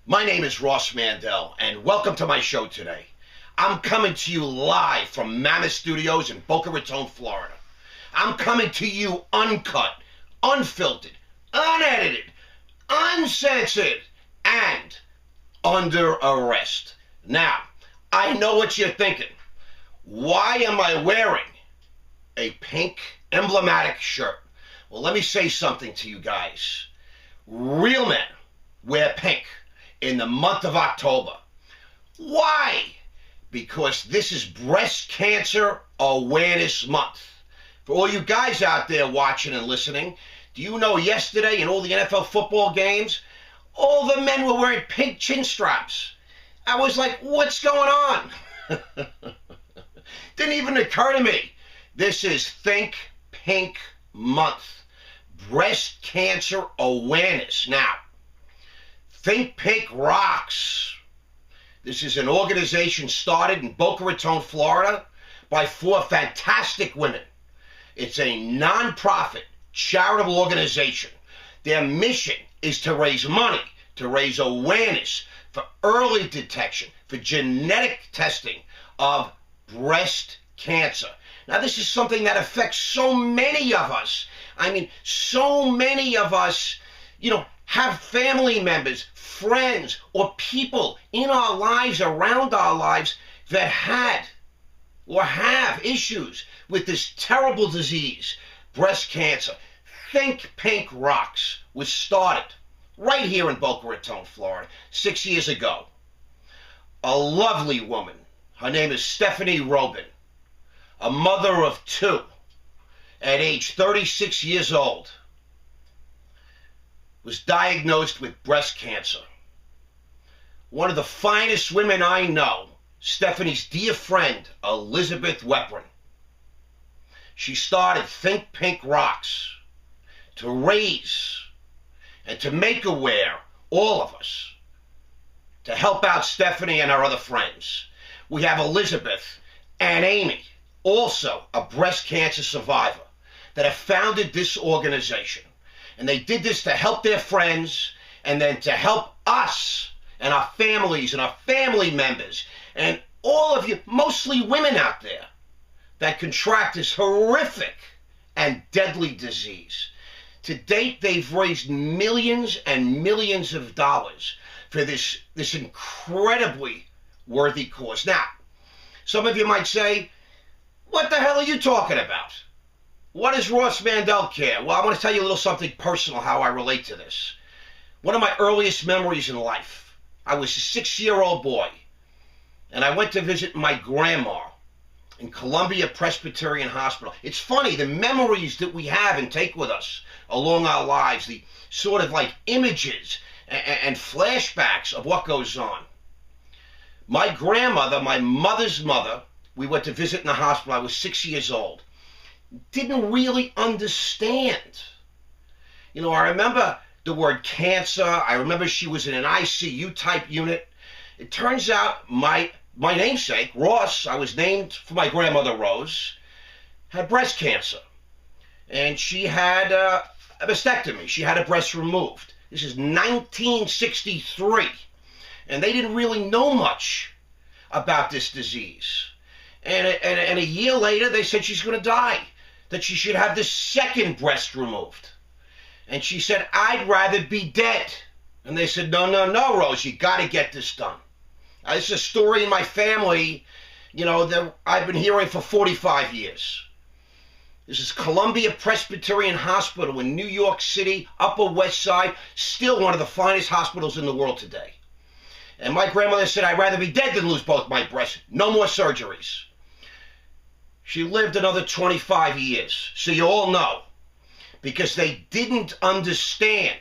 My name is Ross Mandell, and welcome to my show today. I'm coming to you live from Mammoth Studios in Boca Raton, Florida. I'm coming to you uncut, unfiltered, unedited, uncensored, and under arrest. Now, I know what you're thinking. Why am I wearing a pink emblematic shirt? Well, let me say something to you guys. Real men wear pink in the month of October. Why? Because this is Breast Cancer Awareness Month. For all you guys out there watching and listening, do you know yesterday in all the NFL football games, all the men were wearing pink chin straps? I was like, what's going on? Didn't even occur to me. This is Think Pink Month. Breast Cancer Awareness. Now, Think Pink rocks. This is an organization started in Boca Raton, Florida by 4 fantastic women. It's a non-profit charitable organization. Their mission is to raise money, to raise awareness for early detection, for genetic testing of breast cancer. Now, this is something that affects so many of us. I mean, so many of us, have family members, friends, or people in our lives, around our lives, that had or have issues with this terrible disease, breast cancer. Think Pink Rocks was started right here in Boca Raton, Florida, 6 years ago. A lovely woman. Her name is Stephanie Robin, a mother of 2, at age 36 years old, was diagnosed with breast cancer. One of the finest women I know, Stephanie's dear friend, Elizabeth Weprin. She started Think Pink Rocks to raise and to make aware all of us, to help out Stephanie and her other friends. We have Elizabeth and Amy, also a breast cancer survivor, that have founded this organization. And they did this to help their friends and then to help us and our families and our family members and all of you, mostly women out there, that contract this horrific and deadly disease. To date, they've raised millions and millions of dollars for this incredibly worthy cause. Now, some of you might say, what the hell are you talking about? What does Ross Mandell care? Well, I want to tell you a little something personal, how I relate to this. One of my earliest memories in life, I was a 6-year-old boy, and I went to visit my grandma in Columbia Presbyterian Hospital. It's funny, the memories that we have and take with us along our lives, the sort of like images and flashbacks of what goes on. My grandmother, my mother's mother, we went to visit in the hospital. I was 6 years old. Didn't really understand. I remember the word cancer. I remember she was in an ICU type unit. It turns out my namesake, Ross, I was named for my grandmother Rose, had breast cancer. And she had a mastectomy. She had a breast removed. This is 1963. And they didn't really know much about this disease. And a year later, they said she's going to die, that she should have this second breast removed. And she said, I'd rather be dead. And they said, no, Rose, you got to get this done. Now, this is a story in my family, that I've been hearing for 45 years. This is Columbia Presbyterian Hospital in New York City, Upper West Side, still one of the finest hospitals in the world today. And my grandmother said, I'd rather be dead than lose both my breasts. No more surgeries. She lived another 25 years. So you all know. Because they didn't understand,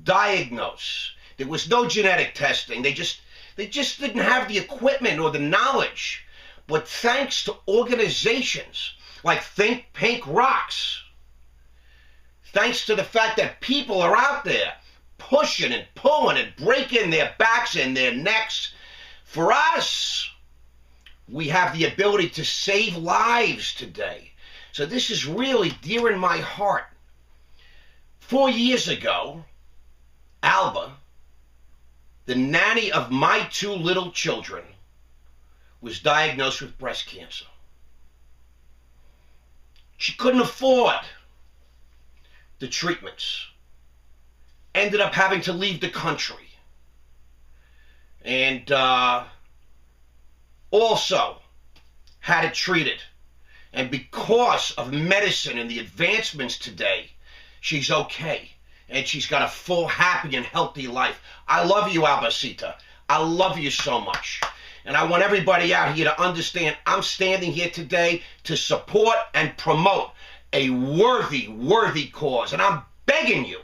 diagnose. There was no genetic testing. They just didn't have the equipment or the knowledge. But thanks to organizations like Think Pink Rocks, thanks to the fact that people are out there pushing and pulling and breaking their backs and their necks, for us, we have the ability to save lives today. So this is really dear in my heart. 4 years ago, Alba, the nanny of my 2 little children, was diagnosed with breast cancer. She couldn't afford the treatments. Ended up having to leave the country. And also had it treated. And because of medicine and the advancements today, she's okay. And she's got a full, happy, and healthy life. I love you, Albacita. I love you so much. And I want everybody out here to understand I'm standing here today to support and promote a worthy, worthy cause. And I'm begging you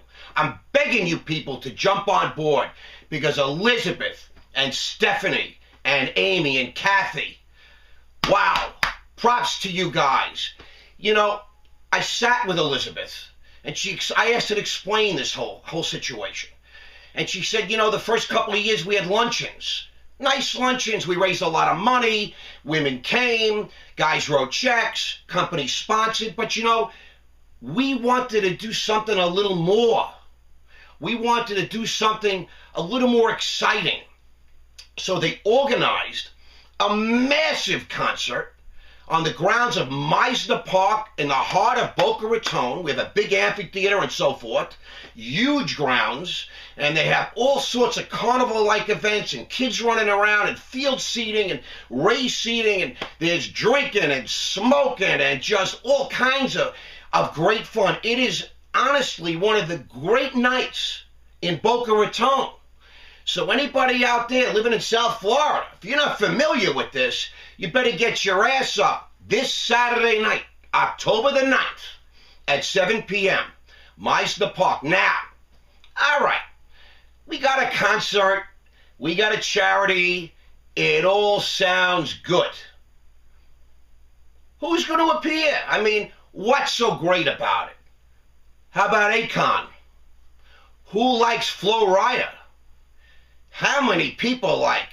people to jump on board, because Elizabeth and Stephanie and Amy and Kathy, wow, props to you guys. You know, I sat with Elizabeth, and I asked her to explain this whole situation. And she said, you know, the first couple of years we had luncheons. Nice luncheons. We raised a lot of money. Women came. Guys wrote checks. Companies sponsored. But, you know, we wanted to do something a little more. We wanted to do something a little more exciting. So they organized a massive concert on the grounds of Meisner Park in the heart of Boca Raton. We have a big amphitheater and so forth, huge grounds, and they have all sorts of carnival-like events and kids running around and field seating and race seating, and there's drinking and smoking and just all kinds of great fun. It is honestly one of the great nights in Boca Raton. So anybody out there living in South Florida, if you're not familiar with this, you better get your ass up this Saturday night, October the 9th at 7 p.m. Meisner Park. Now, all right, we got a concert, we got a charity, it all sounds good. Who's going to appear? I mean, what's so great about it? How about Akon? Who likes Flo Rida? How many people like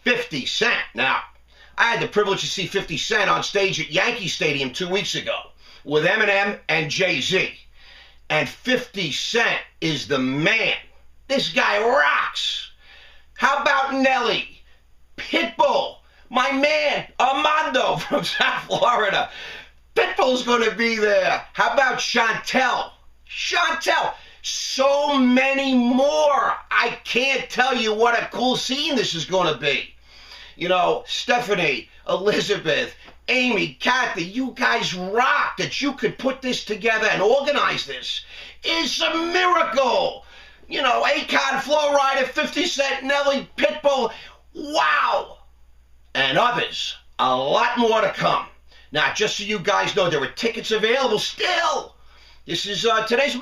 50 Cent? Now, I had the privilege to see 50 Cent on stage at Yankee Stadium 2 weeks ago with Eminem and Jay-Z. And 50 Cent is the man. This guy rocks. How about Nelly? Pitbull, my man, Armando from South Florida. Pitbull's going to be there. How about Chantel? Chantel. So many more. I can't tell you what a cool scene this is going to be. You know, Stephanie, Elizabeth, Amy, Kathy, you guys rock. That you could put this together and organize this is a miracle. You know, Akon, Flo Rida, 50 Cent, Nelly, Pitbull. Wow. And others. A lot more to come. Now, just so you guys know, there are tickets available still. This is, today's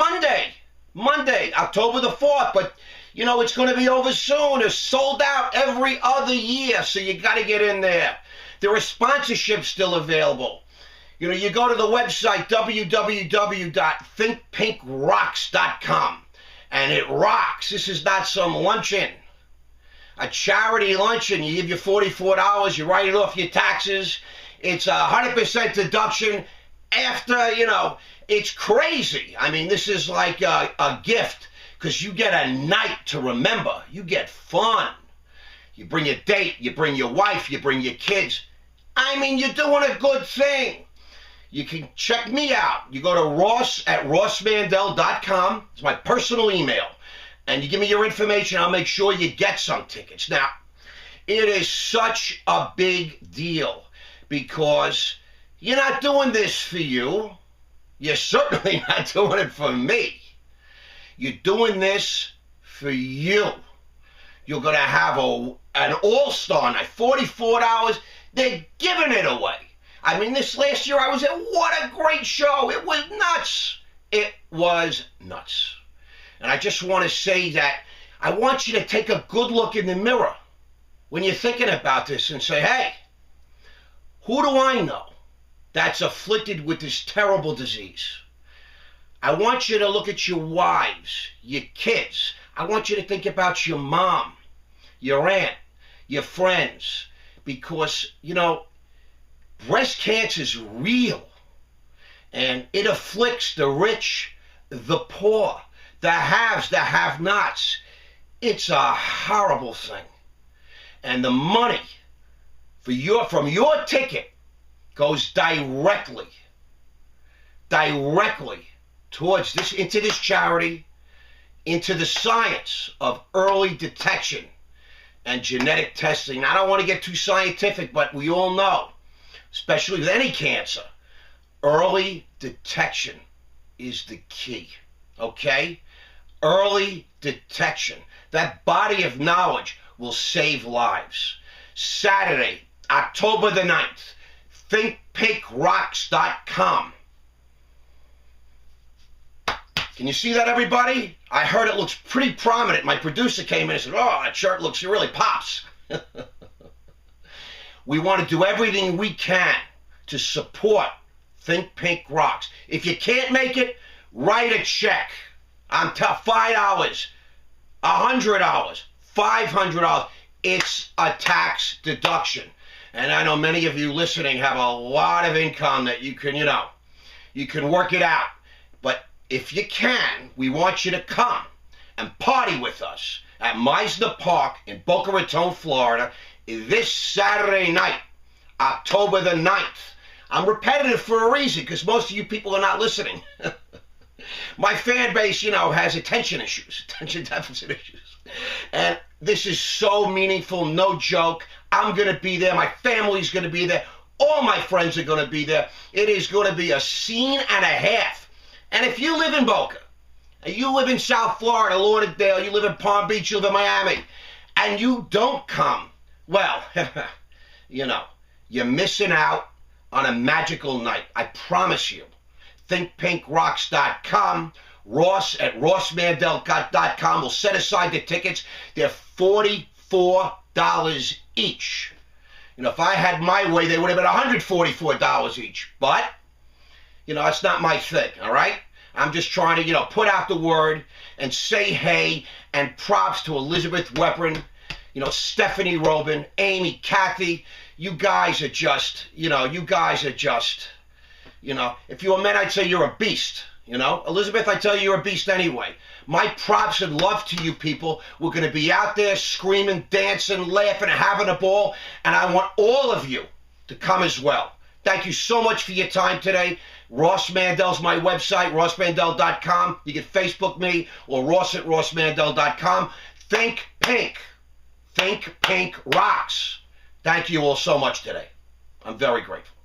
Monday, October the 4th, but, you know, it's going to be over soon. It's sold out every other year, so you got to get in there. There are sponsorships still available. You know, you go to the website, www.thinkpinkrocks.com, and it rocks. This is not some luncheon. A charity luncheon. You give you $44, you write it off your taxes. It's a 100% deduction after, you know, it's crazy. I mean, this is like a gift, because you get a night to remember. You get fun. You bring your date, you bring your wife, you bring your kids. I mean, you're doing a good thing. You can check me out. You go to Ross at rossmandell.com. It's my personal email. And you give me your information, I'll make sure you get some tickets. Now, it is such a big deal, because you're not doing this for you. You're certainly not doing it for me. You're doing this for you. You're going to have an all-star night, $44. They're giving it away. I mean, this last year I was at, what a great show. It was nuts. It was nuts. And I just want to say that I want you to take a good look in the mirror when you're thinking about this and say, hey, who do I know that's afflicted with this terrible disease? I want you to look at your wives, your kids. I want you to think about your mom, your aunt, your friends, because, you know, breast cancer is real, and it afflicts the rich, the poor, the haves, the have-nots. It's a horrible thing. And the money from your ticket goes directly towards into this charity, into the science of early detection and genetic testing. I don't want to get too scientific, but we all know, especially with any cancer, early detection is the key, okay? Early detection. That body of knowledge will save lives. Saturday, October the 9th, thinkpinkrocks.com. Can you see that, everybody? I heard it looks pretty prominent. My producer came in and said, oh, that shirt looks, it really pops. We want to do everything we can to support Think Pink Rocks. If you can't make it, write a check. I'm $5, $100, $500. It's a tax deduction. And I know many of you listening have a lot of income that you can, you can work it out. But if you can, we want you to come and party with us at Meisner Park in Boca Raton, Florida, this Saturday night, October the 9th. I'm repetitive for a reason, because most of you people are not listening. My fan base, has attention deficit issues. And this is so meaningful, no joke. I'm going to be there. My family's going to be there. All my friends are going to be there. It is going to be a scene and a half. And if you live in Boca, and you live in South Florida, Lauderdale, you live in Palm Beach, you live in Miami, and you don't come, well, you're missing out on a magical night. I promise you. ThinkPinkRocks.com, Ross at RossMandell.com will set aside the tickets. They're $44 each. If I had my way, they would have been $144 each. But, that's not my thing, all right? I'm just trying to, put out the word and say hey, and props to Elizabeth Weprin, Stephanie Robin, Amy, Kathy. You guys are just, if you were men, I'd say you're a beast, Elizabeth, I tell you, you're a beast anyway. My props and love to you people. We're going to be out there screaming, dancing, laughing, and having a ball, and I want all of you to come as well. Thank you so much for your time today. Ross Mandell's my website, rossmandell.com. You can Facebook me or Ross at rossmandell.com. Think Pink. Think Pink Rocks. Thank you all so much today. I'm very grateful.